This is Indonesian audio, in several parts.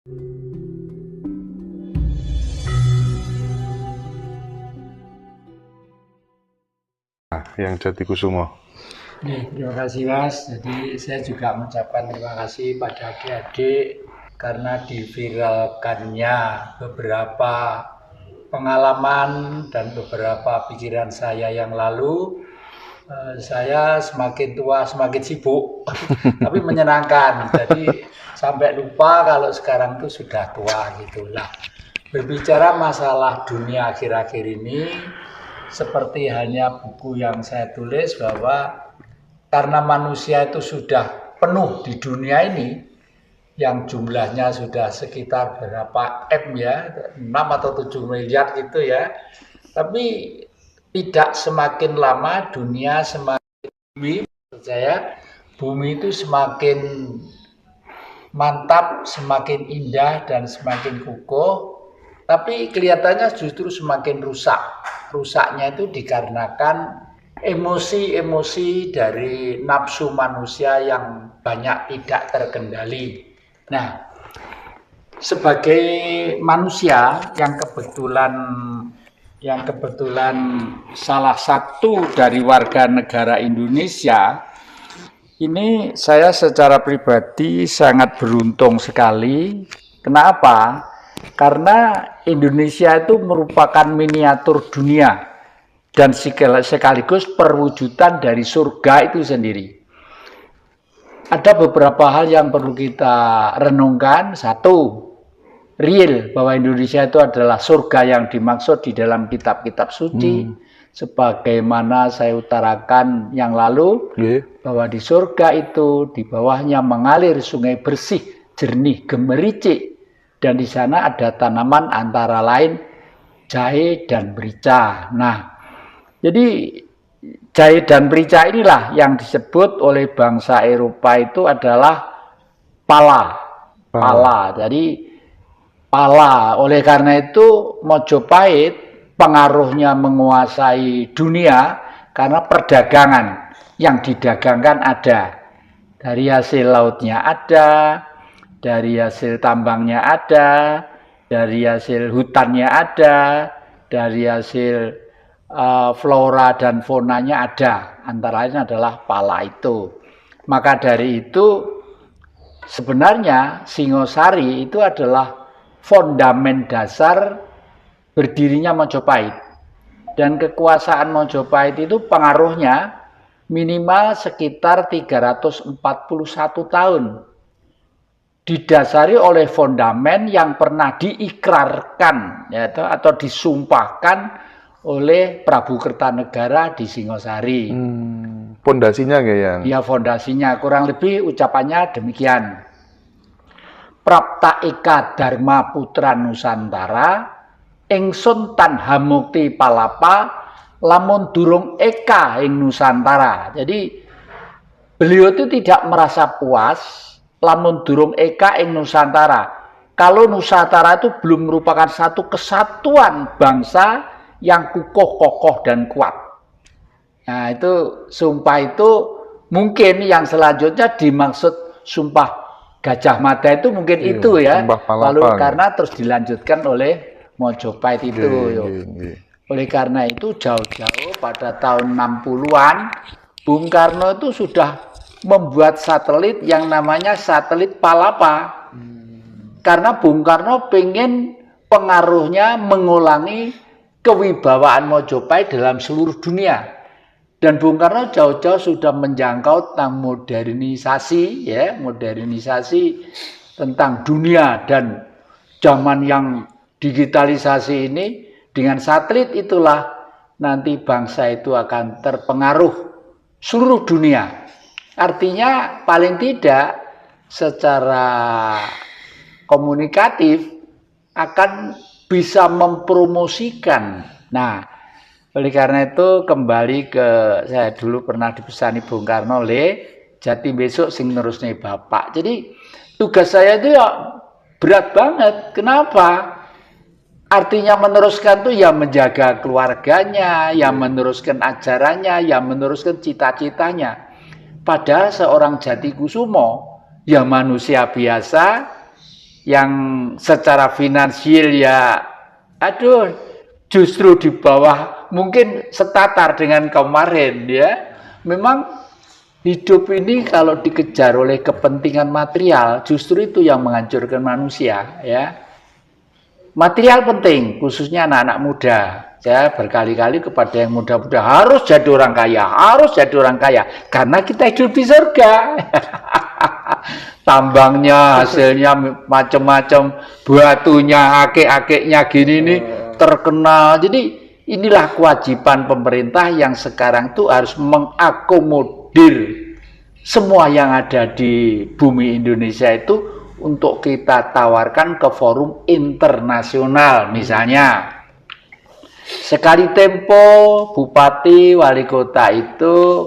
Yang Jatikusumo. Terima kasih Mas. Jadi saya juga mengucapkan terima kasih pada adik-adik karena diviralkannya beberapa pengalaman dan beberapa pikiran saya yang lalu. Saya semakin tua semakin sibuk, tapi menyenangkan. Jadi sampai lupa kalau sekarang itu sudah tua gitulah. Berbicara masalah dunia akhir-akhir ini, seperti halnya buku yang saya tulis bahwa karena manusia itu sudah penuh di dunia ini, yang jumlahnya sudah sekitar berapa M ya, 6 atau 7 miliar gitu ya. Tapi tidak semakin lama dunia semakin bumi, menurut saya bumi itu semakin mantap, semakin indah dan semakin kukuh, tapi kelihatannya justru semakin rusak. Rusaknya itu dikarenakan emosi-emosi dari nafsu manusia yang banyak tidak terkendali. Nah, sebagai manusia yang kebetulan salah satu dari warga negara Indonesia, ini saya secara pribadi sangat beruntung sekali. Kenapa? Karena Indonesia itu merupakan miniatur dunia dan sekaligus perwujudan dari surga itu sendiri. Ada beberapa hal yang perlu kita renungkan. Satu, real bahwa Indonesia itu adalah surga yang dimaksud di dalam kitab-kitab suci. Sebagaimana saya utarakan yang lalu, bahwa di surga itu di bawahnya mengalir sungai bersih, jernih, gemericik, dan di sana ada tanaman antara lain jahe dan merica. Nah, jadi jahe dan merica inilah yang disebut oleh bangsa Eropa itu adalah pala. Jadi pala. Oleh karena itu Mojopahit pengaruhnya menguasai dunia karena perdagangan yang didagangkan ada. Dari hasil lautnya ada, dari hasil tambangnya ada, dari hasil hutannya ada, dari hasil flora dan faunanya ada. Antara lain adalah pala itu. Maka dari itu sebenarnya Singosari itu adalah fondamen dasar berdirinya Mojopahit. Dan kekuasaan Mojopahit itu pengaruhnya minimal sekitar 341 tahun. Didasari oleh fondamen yang pernah diikrarkan ya, atau disumpahkan oleh Prabu Kertanegara di Singosari. Fondasinya nggak yang? Ya, fondasinya kurang lebih ucapannya demikian. Prapta eka dharma putra Nusantara, ingsun tan hamukti palapa, lamun durung eka ing Nusantara. Jadi beliau itu tidak merasa puas lamun durung eka ing Nusantara. Kalau Nusantara itu belum merupakan satu kesatuan bangsa yang kukuh, kokoh, dan kuat. Nah, itu sumpah itu mungkin yang selanjutnya dimaksud sumpah Gajah Mada itu mungkin itu ya. Lalu karena terus dilanjutkan oleh Mojopahit itu. Oleh karena itu jauh-jauh pada tahun 60-an Bung Karno itu sudah membuat satelit yang namanya satelit Palapa. Karena Bung Karno pengen pengaruhnya mengulangi kewibawaan Mojopahit dalam seluruh dunia. Dan Bung Karno jauh-jauh sudah menjangkau tentang modernisasi, ya, modernisasi tentang dunia dan zaman yang digitalisasi ini. Dengan satelit itulah nanti bangsa itu akan terpengaruh seluruh dunia. Artinya paling tidak secara komunikatif akan bisa mempromosikan. Nah, oleh karena itu kembali ke saya dulu pernah dipesani Bung Karno oleh Jatim besok sing nerusnya Bapak. Jadi tugas saya itu ya berat banget. Kenapa? Artinya meneruskan itu ya menjaga keluarganya, ya meneruskan ajarannya, ya meneruskan cita-citanya. Padahal seorang Jatikusumo ya manusia biasa yang secara finansial ya aduh justru di bawah mungkin setatar dengan kemarin ya. Memang hidup ini kalau dikejar oleh kepentingan material justru itu yang menghancurkan manusia ya. Material penting khususnya anak-anak muda. Saya berkali-kali kepada yang muda-muda harus jadi orang kaya, harus jadi orang kaya karena kita hidup di surga. Tambangnya hasilnya macam-macam, batunya akik-akiknya gini nih terkenal. Jadi inilah kewajiban pemerintah yang sekarang tuh harus mengakomodir semua yang ada di bumi Indonesia itu untuk kita tawarkan ke forum internasional. Misalnya sekali tempo bupati wali kota itu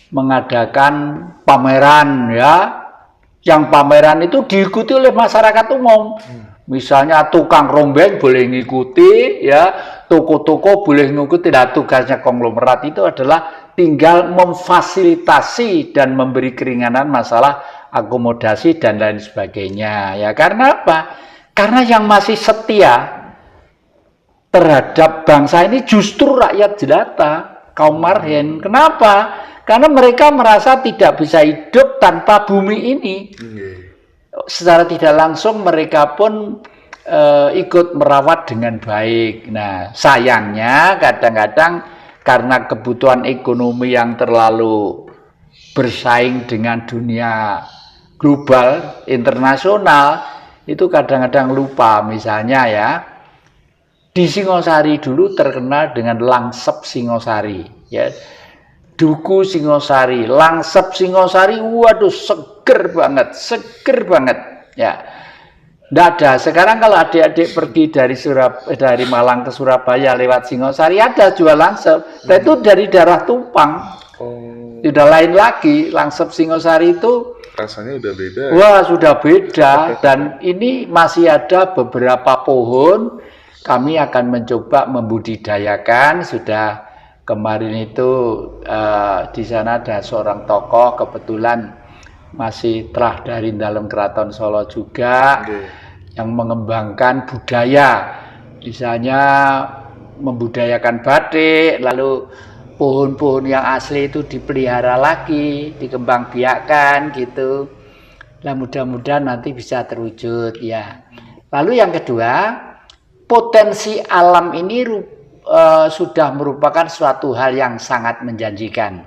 mengadakan pameran ya, yang pameran itu diikuti oleh masyarakat umum. Misalnya tukang rombeng boleh ngikuti ya, toko-toko boleh ngikuti. Nah, tugasnya konglomerat itu adalah tinggal memfasilitasi dan memberi keringanan masalah akomodasi dan lain sebagainya ya. Karena apa? Karena yang masih setia terhadap bangsa ini justru rakyat jelata, kaum marhen. Kenapa? Karena mereka merasa tidak bisa hidup tanpa bumi ini. Secara tidak langsung mereka pun ikut merawat dengan baik. Nah, sayangnya kadang-kadang karena kebutuhan ekonomi yang terlalu bersaing dengan dunia global, internasional, itu kadang-kadang lupa. Misalnya ya, di Singosari dulu terkenal dengan langsep Singosari ya. Duku Singosari, langsep Singosari, waduh seger banget ya. Nggak ada. Sekarang kalau adik-adik pergi dari Malang ke Surabaya lewat Singosari ada jual langsep. Nah, itu dari daerah Tumpang. Sudah lain lagi, langsep Singosari itu Rasanya udah beda. Wah, sudah beda. Dan ini masih ada beberapa pohon. Kami akan mencoba membudidayakan. Sudah kemarin itu di sana ada seorang tokoh kebetulan masih telah dari dalam Keraton Solo juga yang mengembangkan budaya, misalnya membudayakan batik, lalu pohon-pohon yang asli itu dipelihara lagi, dikembangbiakkan gitu. Nah, mudah-mudahan nanti bisa terwujud ya. Lalu yang kedua, potensi alam ini sudah merupakan suatu hal yang sangat menjanjikan.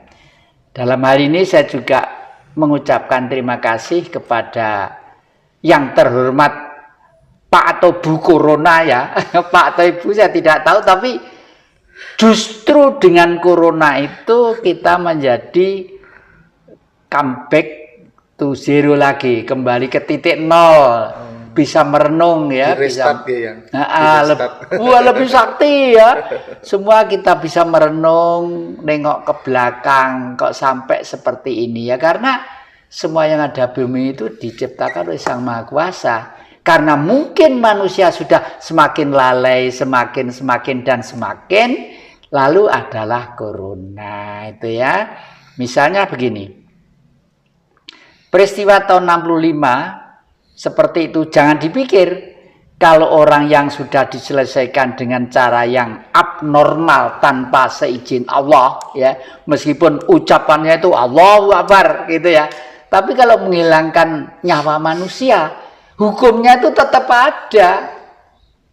Dalam hal ini saya juga mengucapkan terima kasih kepada yang terhormat Pak atau Bu Corona ya. Pak atau Ibu saya tidak tahu, tapi justru dengan Corona itu kita menjadi comeback to zero lagi, kembali ke titik nol. Bisa merenung ya, bisa lebih sakti ya. Semua kita bisa merenung, nengok ke belakang kok sampai seperti ini ya, karena semua yang ada bumi itu diciptakan oleh Sang Maha Kuasa. Karena mungkin manusia sudah semakin lalai, semakin dan semakin, lalu adalah corona itu ya. Misalnya begini, peristiwa tahun 65 seperti itu, jangan dipikir kalau orang yang sudah diselesaikan dengan cara yang abnormal tanpa seizin Allah ya, meskipun ucapannya itu Allahu Akbar gitu ya, tapi kalau menghilangkan nyawa manusia, hukumnya itu tetap ada.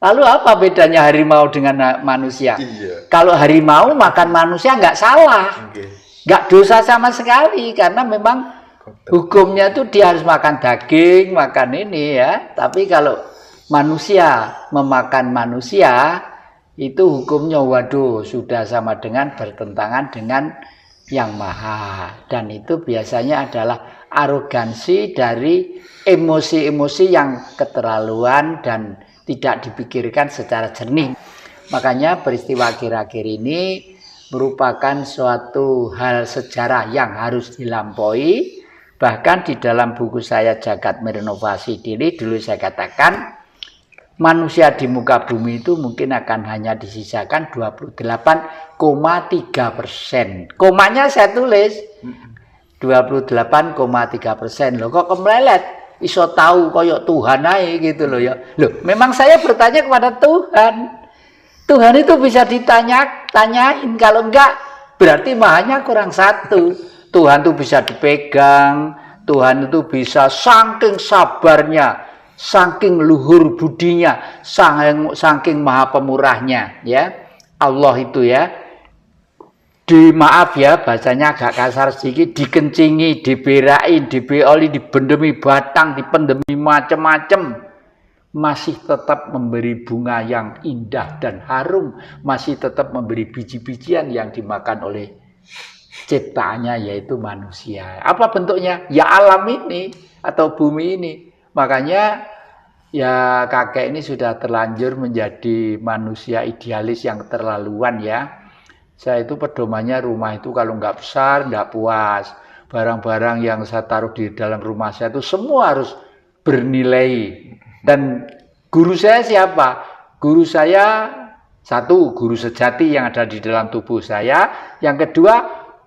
Lalu apa bedanya harimau dengan manusia? Kalau harimau makan manusia nggak salah, nggak dosa sama sekali, karena memang hukumnya itu dia harus makan daging, makan ini ya. Tapi kalau manusia memakan manusia, itu hukumnya waduh sudah sama dengan bertentangan dengan yang maha. Dan itu biasanya adalah arogansi dari emosi-emosi yang keterlaluan dan tidak dipikirkan secara jernih. Makanya peristiwa akhir-akhir ini merupakan suatu hal sejarah yang harus dilampaui. Bahkan di dalam buku saya Jagat Merenovasi Diri, dulu saya katakan manusia di muka bumi itu mungkin akan hanya disisakan 28,3%. Komanya saya tulis 28,3%. Loh kok kemelelet? iso tahu koyok Tuhan aja gitu loh ya. Loh, memang saya bertanya kepada Tuhan. Tuhan itu bisa tanyain, kalau enggak berarti mahanya kurang satu. Tuhan itu bisa dipegang, Tuhan itu bisa saking sabarnya, saking luhur budinya, saking maha pemurahnya ya. Allah itu ya, maaf ya bacanya agak kasar sedikit, dikencingi, diberain, dibeoli, dibendemi batang, dipendemi macem-macem, masih tetap memberi bunga yang indah dan harum, masih tetap memberi biji-bijian yang dimakan oleh ciptaannya, yaitu manusia. Apa bentuknya? Ya alam ini atau bumi ini. Makanya ya kakek ini sudah terlanjur menjadi manusia idealis yang terlaluan ya. Saya itu pedomannya rumah itu kalau nggak besar, nggak puas. Barang-barang yang saya taruh di dalam rumah saya itu semua harus bernilai. Dan guru saya siapa? Guru saya satu, guru sejati yang ada di dalam tubuh saya. Yang kedua,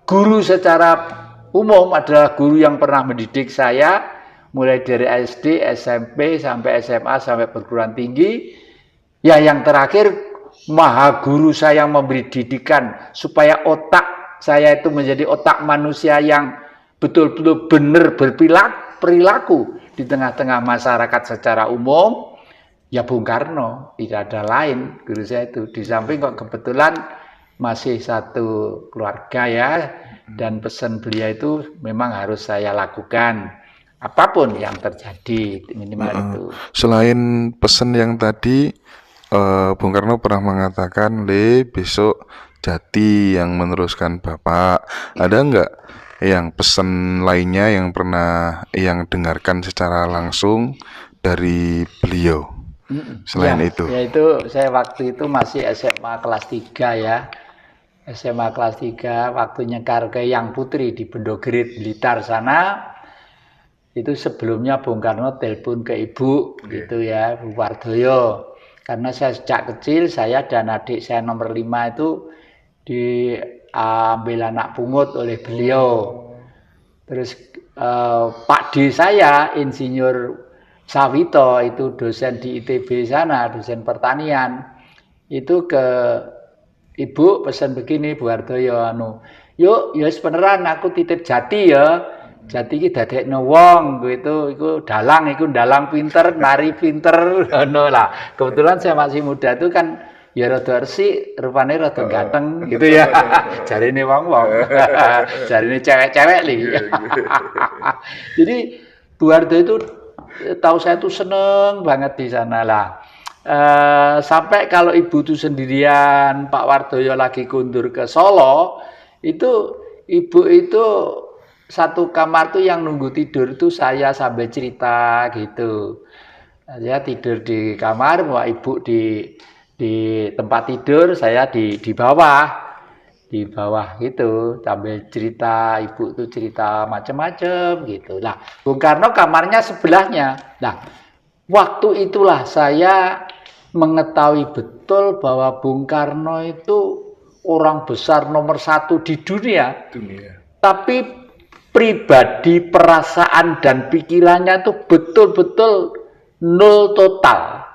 guru secara umum adalah guru yang pernah mendidik saya. Mulai dari SD, SMP, sampai SMA, sampai perguruan tinggi. Ya yang terakhir, Maha Guru saya yang memberi didikan supaya otak saya itu menjadi otak manusia yang betul-betul benar berperilaku di tengah-tengah masyarakat secara umum. Ya Bung Karno, tidak ada lain guru saya itu. Di samping kok kebetulan masih satu keluarga ya, dan pesan beliau itu memang harus saya lakukan apapun yang terjadi, minimal itu. Selain pesan yang tadi, Bung Karno pernah mengatakan, besok Jati yang meneruskan Bapak. Ada nggak yang pesan lainnya yang pernah yang dengarkan secara langsung dari beliau? Selain ya, itu. Yaitu saya waktu itu masih SMA kelas 3 ya. SMA kelas 3 waktu nyekar ke Yang Putri di Bendogrit, Blitar sana. Itu sebelumnya Bung Karno telepon ke ibu gitu ya, Bu Wardoyo. Karena saya sejak kecil, saya dan adik saya nomor 5 itu diambil anak pungut oleh beliau. Terus Pak D saya, Insinyur Sawito, itu dosen di ITB sana, dosen pertanian. Itu ke ibu pesan begini, Bu Wardoyo, yuk, ya beneran aku titip Jati ya. Jati iki dadekno wong iku dalang pinter, nari pinter ngono lah. Kebetulan saya masih muda itu kan ya rada resik, rupane rada ganteng gitu ya. Jarine wong-wong. Jarine cewek-cewek nih. Jadi Bu Wardo itu tahu saya itu seneng banget di sana lah. Sampai kalau ibu itu sendirian, Pak Wardoyo lagi kundur ke Solo, itu ibu itu satu kamar tuh yang nunggu tidur tuh saya sambil cerita gitu. Saya tidur di kamar, wah ibu di tempat tidur, saya di bawah gitu sambil cerita, ibu tuh cerita macam-macam gitu. Nah, Bung Karno kamarnya sebelahnya. Nah, waktu itulah saya mengetahui betul bahwa Bung Karno itu orang besar nomor 1 di dunia. Tapi pribadi, perasaan, dan pikirannya itu betul-betul nol total.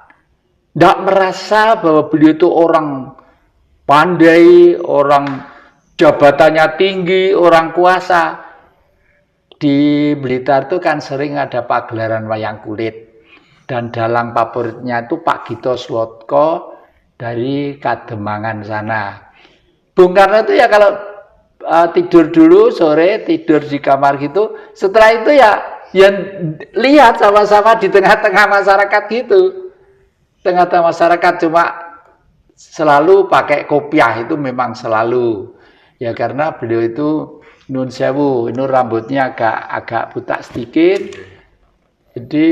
Tidak merasa bahwa beliau itu orang pandai, orang jabatannya tinggi, orang kuasa. Di Blitar itu kan sering ada pagelaran wayang kulit. Dan dalang favoritnya itu Pak Gito Swotko dari Kademangan sana. Bung Karno itu ya kalau tidur dulu sore, tidur di kamar gitu. Setelah itu ya lihat sama-sama di tengah-tengah masyarakat gitu. Tengah-tengah masyarakat, cuma selalu pakai kopiah itu memang selalu. Ya karena beliau itu nun sewu, ini rambutnya agak butak sedikit. Jadi,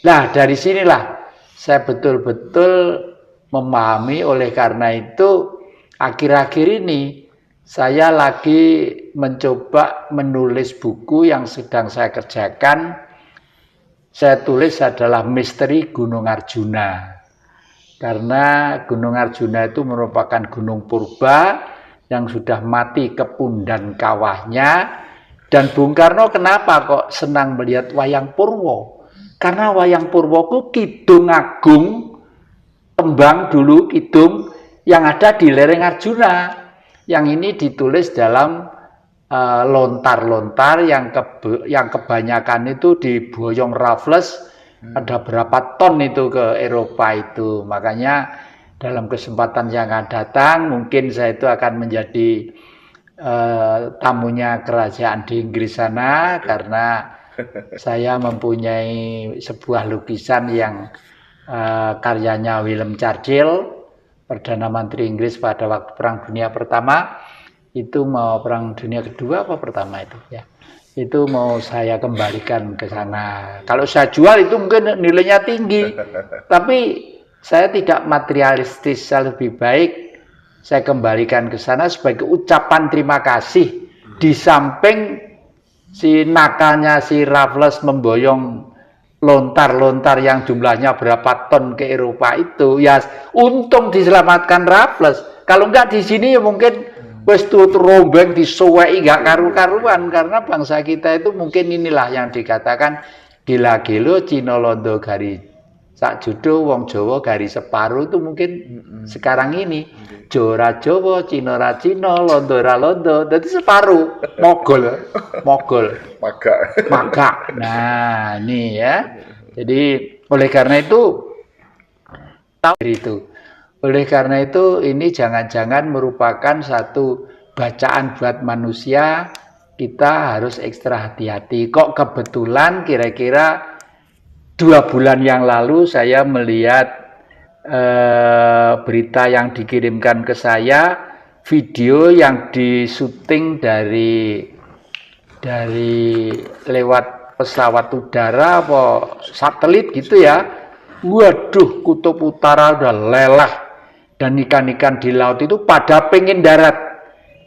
nah dari sinilah saya betul-betul memahami. Oleh karena itu akhir-akhir ini saya lagi mencoba menulis buku yang sedang saya kerjakan. Saya tulis adalah Misteri Gunung Arjuna. Karena Gunung Arjuna itu merupakan gunung purba yang sudah mati kepun dan kawahnya. Dan Bung Karno kenapa kok senang melihat wayang Purwo? Karena wayang Purwo itu kidung agung, tembang dulu kidung yang ada di lereng Arjuna. Yang ini ditulis dalam lontar-lontar yang kebanyakan itu diboyong Raffles. Ada berapa ton itu ke Eropa itu. Makanya dalam kesempatan yang akan datang mungkin saya itu akan menjadi tamunya kerajaan di Inggris sana, karena saya mempunyai sebuah lukisan yang karyanya William Churchill, Perdana Menteri Inggris pada waktu Perang Dunia Pertama. Itu mau Perang Dunia Kedua apa pertama itu ya, itu mau saya kembalikan ke sana. Kalau saya jual itu mungkin nilainya tinggi, tapi saya tidak materialistis. Saya lebih baik saya kembalikan ke sana sebagai ucapan terima kasih. Di samping si nakalnya si Raffles memboyong lontar-lontar yang jumlahnya berapa ton ke Eropa itu, ya untung diselamatkan Raffles. Kalau enggak di sini ya mungkin wes tuh rombeng disuwei gak karu-karuan, karena bangsa kita itu mungkin inilah yang dikatakan gila-gilo Cina londo gari sak judo, wong Jawa gari separuh, itu mungkin sekarang ini Jawa Jawa, Cina ra Cina, londo ra londo, jadi separuh mogol, maga. Nah, ini ya. Jadi oleh karena itu oleh karena itu ini jangan-jangan merupakan satu bacaan buat manusia. Kita harus ekstra hati-hati. Kok kebetulan kira-kira 2 bulan yang lalu saya melihat berita yang dikirimkan ke saya, video yang disuting dari lewat pesawat udara apa satelit gitu ya. Waduh, kutub utara udah lelah dan ikan-ikan di laut itu pada pengen darat.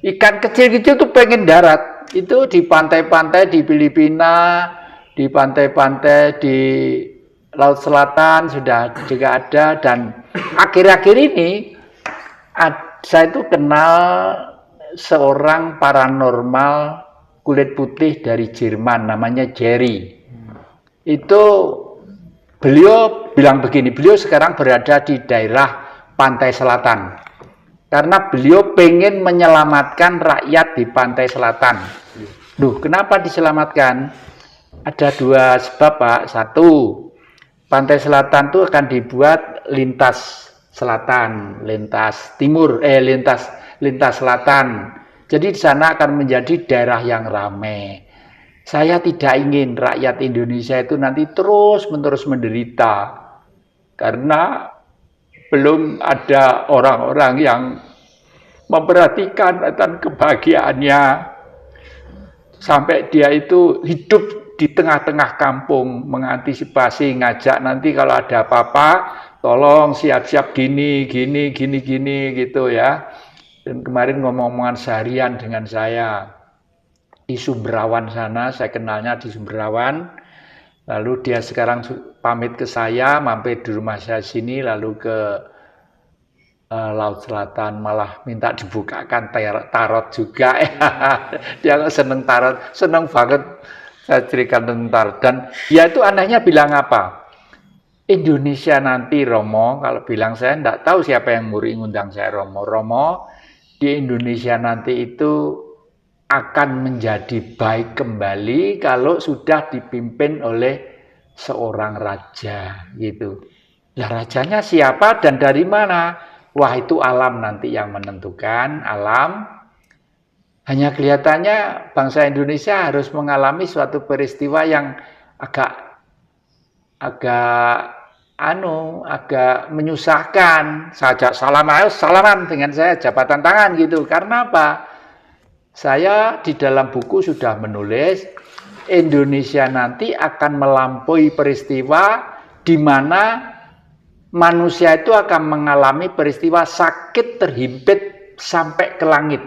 Ikan kecil-kecil tuh pengen darat. Itu di pantai-pantai di Filipina, di pantai-pantai di Laut Selatan sudah juga ada. Dan akhir-akhir ini saya itu kenal seorang paranormal kulit putih dari Jerman, namanya Jerry. Itu beliau bilang begini, beliau sekarang berada di daerah pantai selatan karena beliau pengen menyelamatkan rakyat di pantai selatan. Duh, kenapa diselamatkan? Ada 2 sebab, Pak. 1, pantai selatan itu akan dibuat lintas selatan, lintas timur, lintas selatan. Jadi di sana akan menjadi daerah yang ramai. Saya tidak ingin rakyat Indonesia itu nanti terus-menerus menderita karena belum ada orang-orang yang memperhatikan tentang kebahagiaannya sampai dia itu hidup di tengah-tengah kampung, mengantisipasi, ngajak nanti kalau ada apa-apa tolong siap-siap gini gitu ya. Dan kemarin ngomong-ngomongan seharian dengan saya di Sumberawan sana, saya kenalnya di Sumberawan. Lalu dia sekarang pamit ke saya, mampir di rumah saya sini, lalu ke Laut Selatan, malah minta dibukakan tarot juga. Dia seneng tarot, seneng banget saya ceritakan tentang tarot. Dan ya itu anehnya bilang apa? Indonesia nanti, Romo, kalau bilang saya enggak tahu siapa yang muri ngundang saya Romo, di Indonesia nanti itu akan menjadi baik kembali kalau sudah dipimpin oleh seorang raja gitu. Lah rajanya siapa dan dari mana? Wah, itu alam nanti yang menentukan, alam. Hanya kelihatannya bangsa Indonesia harus mengalami suatu peristiwa yang agak menyusahkan. Saja salaman dengan saya, jabatan tangan gitu. Karena apa? Saya di dalam buku sudah menulis Indonesia nanti akan melampaui peristiwa di mana manusia itu akan mengalami peristiwa sakit terhimpit sampai ke langit.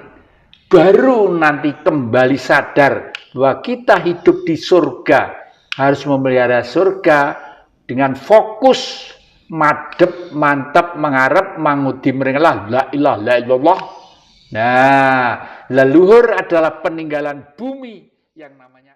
Baru nanti kembali sadar bahwa kita hidup di surga, harus memelihara surga dengan fokus, madep, mantap, mengharap, mangudi merengalah la ilaha illallah. Nah, leluhur adalah peninggalan bumi yang namanya